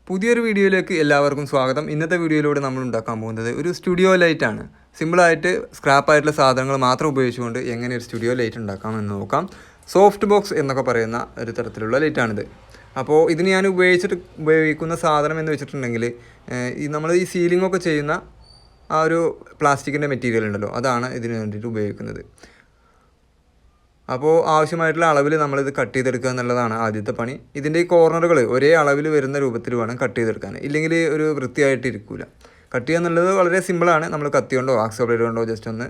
പുതിയൊരു വീഡിയോയിലേക്ക് എല്ലാവർക്കും സ്വാഗതം. ഇന്നത്തെ വീഡിയോയിലൂടെ നമ്മൾ ഉണ്ടാക്കാൻ പോകുന്നത് ഒരു സ്റ്റുഡിയോ ലൈറ്റാണ്. സിമ്പിളായിട്ട് സ്ക്രാപ്പായിട്ടുള്ള സാധനങ്ങൾ മാത്രം ഉപയോഗിച്ചുകൊണ്ട് എങ്ങനെ ഒരു സ്റ്റുഡിയോ ലൈറ്റ് ഉണ്ടാക്കാമെന്ന് നോക്കാം. സോഫ്റ്റ് ബോക്സ് എന്നൊക്കെ പറയുന്ന ഒരു തരത്തിലുള്ള ലൈറ്റാണിത്. അപ്പോൾ ഇതിന് ഞാൻ ഉപയോഗിക്കുന്ന സാധനം എന്ന് വെച്ചിട്ടുണ്ടെങ്കിൽ നമ്മൾ ഈ സീലിംഗ് ഒക്കെ ചെയ്യുന്ന ആ ഒരു പ്ലാസ്റ്റിക്കിൻ്റെ മെറ്റീരിയൽ ഉണ്ടല്ലോ, അതാണ് ഇതിന് വേണ്ടിയിട്ട് ഉപയോഗിക്കുന്നത്. അപ്പോൾ ആവശ്യമായിട്ടുള്ള അളവിൽ നമ്മളിത് കട്ട് ചെയ്തെടുക്കുക എന്നുള്ളതാണ് ആദ്യത്തെ പണി. ഇതിൻ്റെ ഈ കോർണറുകൾ ഒരേ അളവിൽ വരുന്ന രൂപത്തിൽ വേണം കട്ട് ചെയ്തെടുക്കാൻ, ഇല്ലെങ്കിൽ ഒരു വൃത്തിയായിട്ട് ഇരിക്കില്ല. കട്ട് ചെയ്യുക എന്നുള്ളത് വളരെ സിമ്പിളാണ്. നമ്മൾ കത്തി കൊണ്ടോ ആക്സോ ബ്ലേഡ് കൊണ്ടോ ജസ്റ്റ് ഒന്ന്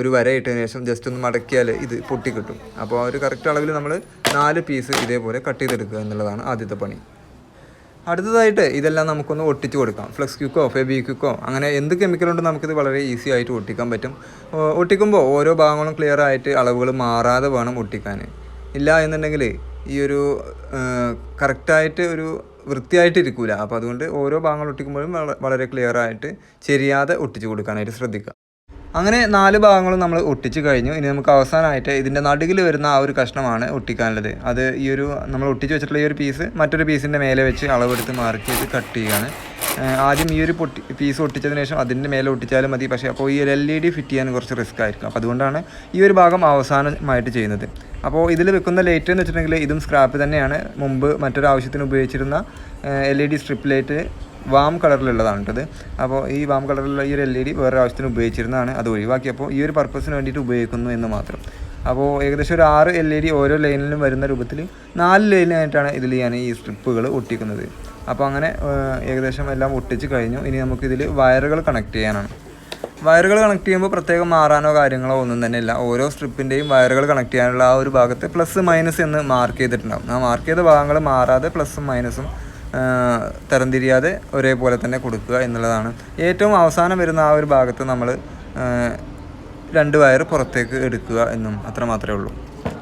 ഒരു വര ഇട്ടതിന് ശേഷം ജസ്റ്റ് ഒന്ന് മടക്കിയാൽ ഇത് പൊട്ടിക്കിട്ടും. അപ്പോൾ ആ ഒരു കറക്റ്റ് അളവിൽ നമ്മൾ 4 പീസ് ഇതേപോലെ കട്ട് ചെയ്തെടുക്കുക എന്നുള്ളതാണ് ആദ്യത്തെ പണി. അടുത്തതായിട്ട് ഇതെല്ലാം നമുക്കൊന്ന് ഒട്ടിച്ച് കൊടുക്കാം. ഫ്ലെക്സ് ക്യൂക്കോ ഫെബിക്വിക്കോ അങ്ങനെ എന്ത് കെമിക്കലുണ്ട് നമുക്കിത് വളരെ ഈസി ആയിട്ട് ഒട്ടിക്കാൻ പറ്റും. ഒട്ടിക്കുമ്പോൾ ഓരോ ഭാഗങ്ങളും ക്ലിയർ ആയിട്ട് അളവുകൾ മാറാതെ വേണം ഒട്ടിക്കാൻ. ഇല്ല എന്നുണ്ടെങ്കിൽ ഈ ഒരു കറക്റ്റായിട്ട് ഒരു വൃത്തിയായിട്ട് ഇരിക്കില്ല. അപ്പോൾ അതുകൊണ്ട് ഓരോ ഭാഗങ്ങൾ ഒട്ടിക്കുമ്പോഴും വളരെ ക്ലിയർ ആയിട്ട് ചെരിയാതെ ഒട്ടിച്ച് കൊടുക്കാനായിട്ട് ശ്രദ്ധിക്കുക. അങ്ങനെ 4 ഭാഗങ്ങളും നമ്മൾ ഒട്ടിച്ച് കഴിഞ്ഞു. ഇനി നമുക്ക് അവസാനമായിട്ട് ഇതിൻ്റെ നടുകിൽ വരുന്ന ആ ഒരു കഷ്ണമാണ് ഒട്ടിക്കാനുള്ളത്. അത് ഈ ഒരു നമ്മൾ ഒട്ടിച്ച് വെച്ചിട്ടുള്ള ഈ ഒരു പീസ് മറ്റൊരു പീസിൻ്റെ മേലെ വെച്ച് അളവെടുത്ത് മാർക്ക് ചെയ്ത് കട്ട് ചെയ്യുകയാണ്. ആദ്യം ഈ ഒരു പീസ് ഒട്ടിച്ചതിന് ശേഷം അതിൻ്റെ മേലെ ഒട്ടിച്ചാലും മതി. പക്ഷേ അപ്പോൾ ഈ ഒരു LED ഫിറ്റ് ചെയ്യാൻ കുറച്ച് റിസ്ക് ആയിരിക്കും. അപ്പോൾ അതുകൊണ്ടാണ് ഈ ഒരു ഭാഗം അവസാനമായിട്ട് ചെയ്യുന്നത്. അപ്പോൾ ഇതിൽ വെക്കുന്ന ലൈറ്റ് എന്ന് വെച്ചിട്ടുണ്ടെങ്കിൽ ഇതും സ്ക്രാപ്പ് തന്നെയാണ്. മുമ്പ് മറ്റൊരു ആവശ്യത്തിന് ഉപയോഗിച്ചിരുന്ന LED സ്ട്രിപ്പ് ലൈറ്റ് വാം കളറിലുള്ളതാണ് കേട്ടത്. അപ്പോൾ ഈ വാം കളറിലുള്ള ഈ ഒരു LED വേറെ ആവശ്യത്തിന് ഉപയോഗിച്ചിരുന്നതാണ്. അത് ഒഴിവാക്കിയപ്പോൾ ഈ ഒരു പർപ്പസിന് വേണ്ടിയിട്ട് ഉപയോഗിക്കുന്നു എന്ന് മാത്രം. അപ്പോൾ ഏകദേശം ഒരു 6 LED ഓരോ ലൈനിലും വരുന്ന രൂപത്തിൽ 4 ലൈനായിട്ടാണ് ഇതിൽ ഞാൻ ഈ സ്ട്രിപ്പുകൾ ഒട്ടിക്കുന്നത്. അപ്പോൾ അങ്ങനെ ഏകദേശം എല്ലാം ഒട്ടിച്ച് കഴിഞ്ഞു. ഇനി നമുക്കിതിൽ വയറുകൾ കണക്ട് ചെയ്യാനാണ്. വയറുകൾ കണക്ട് ചെയ്യുമ്പോൾ പ്രത്യേകം മാറാനോ കാര്യങ്ങളോ ഒന്നും തന്നെ ഇല്ല. ഓരോ സ്ട്രിപ്പിൻ്റെയും വയറുകൾ കണക്ട് ചെയ്യാനുള്ള ആ ഒരു ഭാഗത്ത് പ്ലസ് മൈനസ് എന്ന് മാർക്ക് ചെയ്തിട്ടുണ്ടാകും. ആ മാർക്ക് ചെയ്ത ഭാഗങ്ങൾ മാറാതെ പ്ലസും മൈനസും തരംതിരിയാതെ ഒരേപോലെ തന്നെ കൊടുക്കുക എന്നുള്ളതാണ്. ഏറ്റവും അവസാനം വരുന്ന ആ ഒരു ഭാഗത്ത് നമ്മൾ 2 വയർ പുറത്തേക്ക് എടുക്കുക എന്നും അത്ര മാത്രമേ ഉള്ളൂ.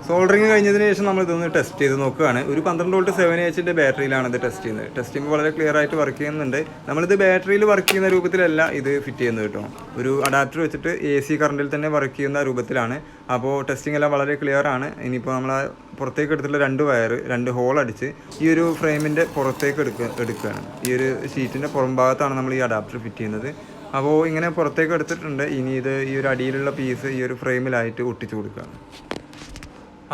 സോൾഡറിങ് കഴിഞ്ഞതിന് ശേഷം നമ്മൾ ഇതൊന്ന് ടെസ്റ്റ് ചെയ്ത് നോക്കുകയാണ്. ഒരു 12 വോൾട്ട് 7Hൻ്റെ ബാറ്ററിയിലാണ് ഇത് ടെസ്റ്റ് ചെയ്യുന്നത്. ടെസ്റ്റ് ചെയ്യുമ്പോൾ വളരെ ക്ലിയർ ആയിട്ട് വർക്ക് ചെയ്യുന്നുണ്ട്. നമ്മളിത് ബാറ്ററിയിൽ വർക്ക് ചെയ്യുന്ന രൂപത്തിലല്ല ഇത് ഫിറ്റ് ചെയ്യുന്നത് കേട്ടോ. ഒരു അഡാപ്റ്റർ വെച്ചിട്ട് AC കറണ്ടിൽ തന്നെ വർക്ക് ചെയ്യുന്ന രൂപത്തിലാണ്. അപ്പോൾ ടെസ്റ്റിംഗ് എല്ലാം വളരെ ക്ലിയർ ആണ്. ഇനിയിപ്പോൾ നമ്മൾ പുറത്തേക്ക് എടുത്തിട്ടുള്ള 2 വയർ 2 ഹോൾ അടിച്ച് ഈ ഒരു ഫ്രെയിമിൻ്റെ പുറത്തേക്ക് എടുക്കുകയാണ്. ഈ ഒരു ഷീറ്റിൻ്റെ പുറം ഭാഗത്താണ് നമ്മൾ ഈ അഡാപ്റ്റർ ഫിറ്റ് ചെയ്യുന്നത്. അപ്പോൾ ഇങ്ങനെ പുറത്തേക്ക് എടുത്തിട്ടുണ്ട്. ഇനി ഇത് ഈ ഒരു അടിയിലുള്ള പീസ് ഈ ഒരു ഫ്രെയിമിലായിട്ട് ഒട്ടിച്ചു കൊടുക്കുകയാണ്.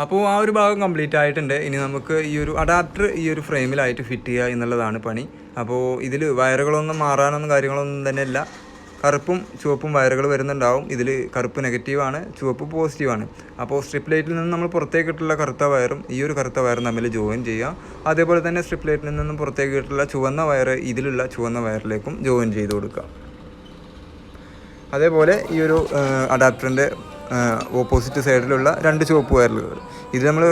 അപ്പോൾ ആ ഒരു ഭാഗം കംപ്ലീറ്റ് ആയിട്ടുണ്ട്. ഇനി നമുക്ക് ഈ ഒരു അഡാപ്റ്റർ ഈ ഒരു ഫ്രെയിമിലായിട്ട് ഫിറ്റ് ചെയ്യുക എന്നുള്ളതാണ് പണി. അപ്പോൾ ഇതിൽ വയറുകളൊന്നും മാറാനൊന്നും കാര്യങ്ങളൊന്നും തന്നെ ഇല്ല. കറുപ്പും ചുവപ്പും വയറുകൾ വരുന്നുണ്ടാവും. ഇതിൽ കറുപ്പ് നെഗറ്റീവാണ്, ചുവപ്പ് പോസിറ്റീവാണ്. അപ്പോൾ സ്ട്രിപ്പ് ലൈറ്റിൽ നിന്ന് നമ്മൾ പുറത്തേക്ക് ഇട്ടുള്ള കറുത്ത വയറും ഈ ഒരു കറുത്ത വയറും തമ്മിൽ ജോയിൻ ചെയ്യുക. അതേപോലെ തന്നെ സ്ട്രിപ്പ് ലൈറ്റിൽ നിന്നും പുറത്തേക്ക് ഇട്ടുള്ള ചുവന്ന വയർ ഇതിലുള്ള ചുവന്ന വയറിലേക്കും ജോയിൻ ചെയ്ത് കൊടുക്കുക. അതേപോലെ ഈ ഒരു അഡാപ്റ്ററിൻ്റെ ഓപ്പോസിറ്റ് സൈഡിലുള്ള 2 ചുവപ്പ് വയറുകൾ ഇത് നമ്മൾ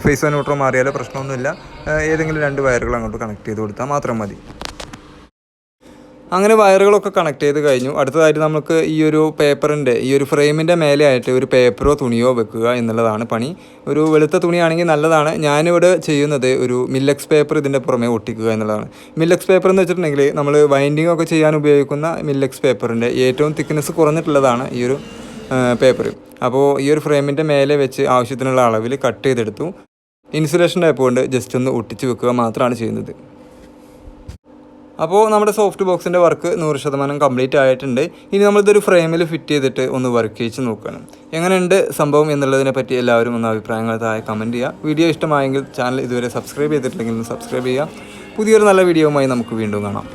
ഫേസ് ന്യൂട്രോ മാറിയാലോ പ്രശ്നമൊന്നുമില്ല. ഏതെങ്കിലും 2 വയറുകൾ അങ്ങോട്ട് കണക്ട് ചെയ്ത് കൊടുത്താൽ മാത്രം മതി. അങ്ങനെ വയറുകളൊക്കെ കണക്ട് ചെയ്ത് കഴിഞ്ഞു. അടുത്തതായിട്ട് നമുക്ക് ഈ ഒരു പേപ്പറിൻ്റെ ഈ ഒരു ഫ്രെയിമിൻ്റെ മേലെ ആയിട്ട് ഒരു പേപ്പറോ തുണിയോ വെക്കുക എന്നുള്ളതാണ് പണി. ഒരു വെളുത്ത തുണിയാണെങ്കിൽ നല്ലതാണ്. ഞാനിവിടെ ചെയ്യുന്നത് ഒരു മില്ലക്സ് പേപ്പർ ഇതിൻ്റെ പുറമെ ഒട്ടിക്കുക എന്നുള്ളതാണ്. മില്ലക്സ് പേപ്പർ എന്ന് വെച്ചിട്ടുണ്ടെങ്കിൽ നമ്മൾ വൈൻഡിങ് ഒക്കെ ചെയ്യാൻ ഉപയോഗിക്കുന്ന മില്ലക്സ് പേപ്പറിൻ്റെ ഏറ്റവും തിക്നെസ് കുറഞ്ഞിട്ടുള്ളതാണ് ഈ ഒരു പേപ്പർ. അപ്പോൾ ഈ ഒരു ഫ്രെയിമിൻ്റെ മേലെ വെച്ച് ആവശ്യത്തിനുള്ള അളവിൽ കട്ട് ചെയ്തെടുത്തു. ഇൻസുലേഷൻ ടൈപ്പ് കൊണ്ട് ജസ്റ്റ് ഒന്ന് ഒട്ടിച്ച് വെക്കുക മാത്രമാണ് ചെയ്യുന്നത്. അപ്പോൾ നമ്മുടെ സോഫ്റ്റ് ബോക്സിൻ്റെ വർക്ക് 100% കംപ്ലീറ്റ് ആയിട്ടുണ്ട്. ഇനി നമ്മളിതൊരു ഫ്രെയിമിൽ ഫിറ്റ് ചെയ്തിട്ട് ഒന്ന് വർക്ക് ചെയ്യിച്ച് നോക്കണം. എങ്ങനെയുണ്ട് സംഭവം എന്നുള്ളതിനെ പറ്റി എല്ലാവരും ഒന്ന് അഭിപ്രായങ്ങൾ താഴെ കമൻറ്റ് ചെയ്യുക. വീഡിയോ ഇഷ്ടമായെങ്കിൽ ചാനൽ ഇതുവരെ സബ്സ്ക്രൈബ് ചെയ്തിട്ടില്ലെങ്കിൽ സബ്സ്ക്രൈബ് ചെയ്യുക. പുതിയൊരു നല്ല വീഡിയോയുമായി നമുക്ക് വീണ്ടും കാണാം.